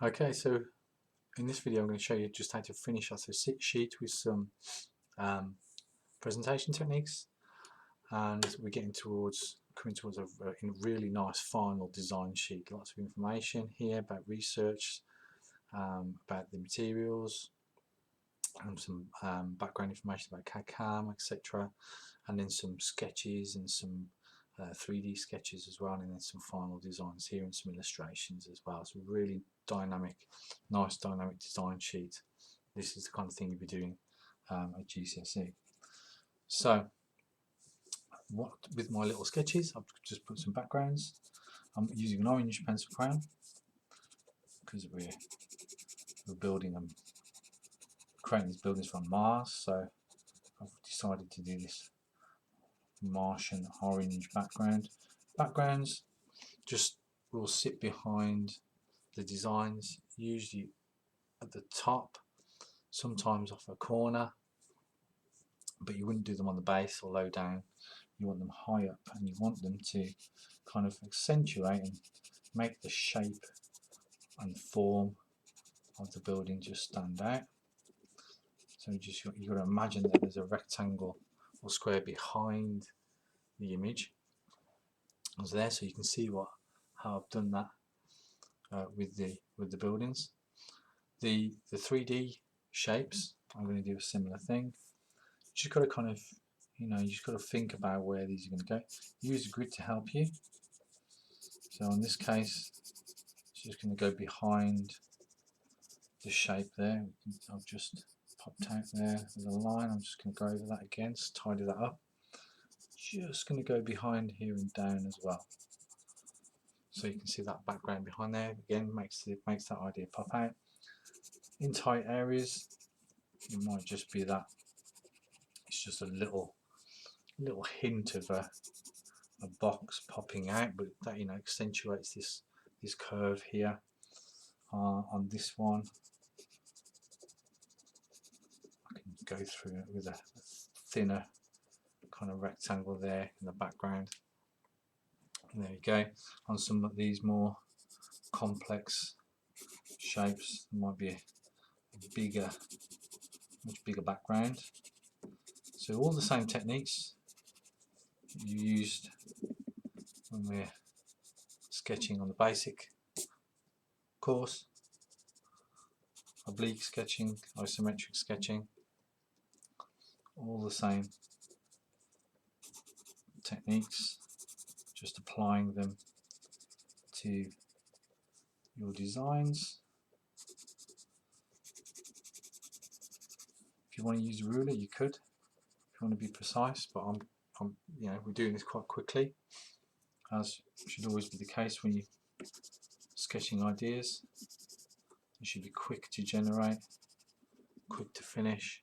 Okay, so in this video I'm going to show you just how to finish off a sheet with some um, presentation techniques, and we're getting towards coming towards a really nice final design sheet. Lots of information here about research, about the materials, and some background information about CAD/CAM, etc., and then some sketches and some 3D sketches as well, and then some final designs here and some illustrations as well. So really dynamic, nice dynamic design sheet. This is the kind of thing you'll be doing at GCSE. So what with my little sketches, I've just put some backgrounds. I'm using an orange pencil crayon because we're building them, creating these buildings from Mars. So I've decided to do this Martian orange background. Backgrounds just will sit behind the designs, usually at the top, sometimes off a corner, but you wouldn't do them on the base or low down. You want them high up, and you want them to kind of accentuate and make the shape and form of the building just stand out. So you've got to imagine that there's a rectangle or square behind the image as there, so you can see how I've done that with the buildings. The 3D shapes, I'm going to do a similar thing. You just got to kind of, you just got to think about where these are going to go. Use a grid to help you. So in this case, it's just going to go behind the shape there. I've just popped out there with a line. I'm just going to go over that again, tidy that up. Just going to go behind here and down as well. So you can see that background behind there. Again, makes that idea pop out. In tight areas, it might just be that it's just a little hint of a box popping out, but that accentuates this curve here on this one. I can go through it with a thinner kind of rectangle there in the background. And there you go. On some of these more complex shapes, there might be a much bigger background. So all the same techniques you used when we're sketching on the basic course: oblique sketching, isometric sketching, all the same techniques, just applying them to your designs. If you want to use a ruler, you could. If you want to be precise, but we're doing this quite quickly, as should always be the case when you're sketching ideas. It should be quick to generate, quick to finish.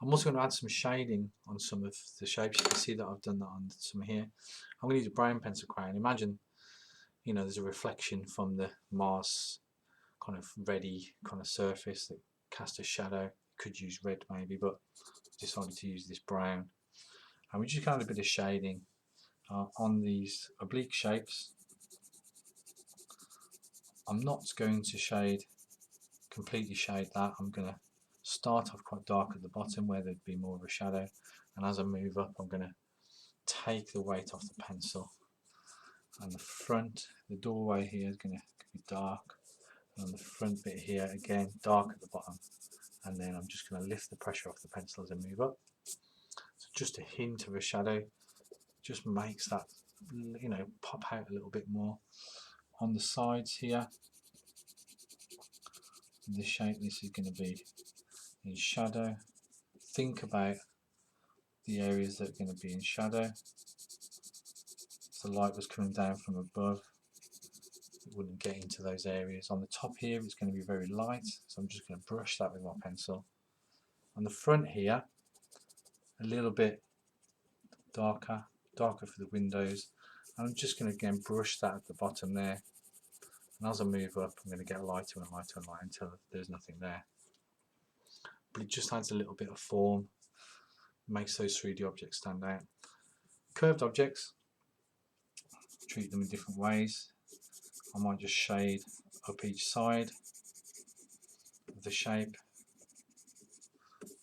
I'm also going to add some shading on some of the shapes. You can see that I've done that on some here. I'm going to use a brown pencil crayon. Imagine, there's a reflection from the Mars kind of ready kind of surface that casts a shadow. You could use red maybe, but I decided to use this brown. And we just add a bit of shading on these oblique shapes. I'm not going to completely shade that. I'm going to start off quite dark at the bottom where there'd be more of a shadow, and as I move up I'm going to take the weight off the pencil, and the doorway here is going to be dark, and on the front bit here again dark at the bottom, and then I'm just going to lift the pressure off the pencil as I move up. So just a hint of a shadow just makes that pop out a little bit more. On the sides here, this shape, this is going to be in shadow. Think about the areas that are going to be in shadow. If the light was coming down from above, it wouldn't get into those areas. On the top here, it's going to be very light, so I'm just going to brush that with my pencil. On the front here, a little bit darker for the windows, and I'm just going to again brush that at the bottom there. And as I move up, I'm going to get lighter and lighter and lighter until there's nothing there. But it just adds a little bit of form, makes those 3D objects stand out. Curved objects, treat them in different ways. I might just shade up each side of the shape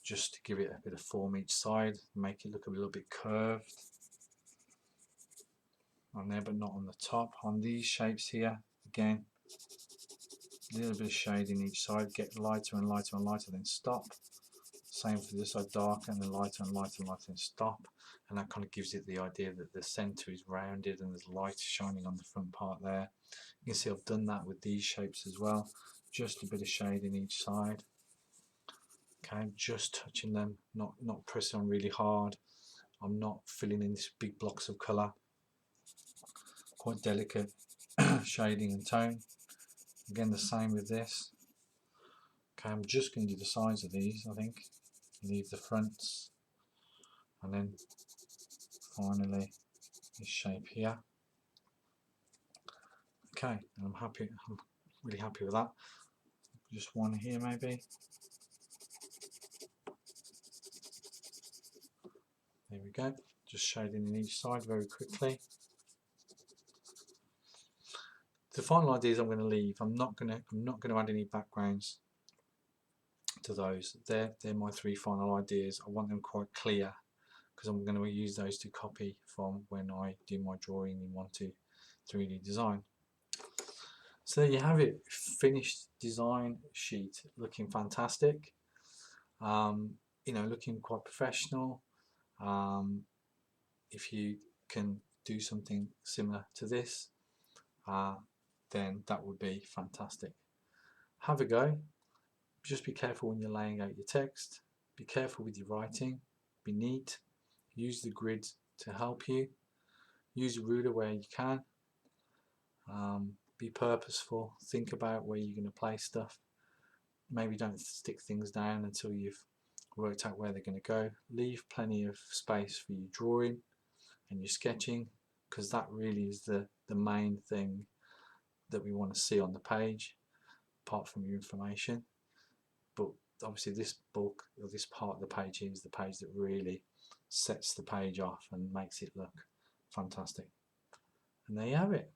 just to give it a bit of form each side, make it look a little bit curved on there, but not on the top. On these shapes here, again, a little bit of shading each side, get lighter and lighter and lighter, then stop. Same for this side, darker and then lighter and lighter and lighter, then stop. And that kind of gives it the idea that the center is rounded and there's light shining on the front part there. You can see I've done that with these shapes as well. Just a bit of shading each side. Okay, just touching them, not pressing on really hard. I'm not filling in these big blocks of colour. Quite delicate shading and tone. Again, the same with this. Okay, I'm just going to do the sides of these, I think. Leave the fronts. And then finally this shape here. Okay, and I'm really happy with that. Just one here maybe. There we go. Just shading in each side very quickly. The final ideas I'm going to leave. I'm not going to add any backgrounds to those. They're my three final ideas. I want them quite clear because I'm going to use those to copy from when I do my drawing in 1-2 3D design. So there you have it, finished design sheet, looking fantastic. You know, looking quite professional. If you can do something similar to this, then that would be fantastic. Have a go. Just be careful when you're laying out your text. Be careful with your writing. Be neat. Use the grid to help you. Use a ruler where you can. Be purposeful. Think about where you're going to place stuff. Maybe don't stick things down until you've worked out where they're going to go. Leave plenty of space for your drawing and your sketching, because that really is the main thing that we want to see on the page, apart from your information. But obviously this bulk, or this part of the page is the page that really sets the page off and makes it look fantastic. And there you have it.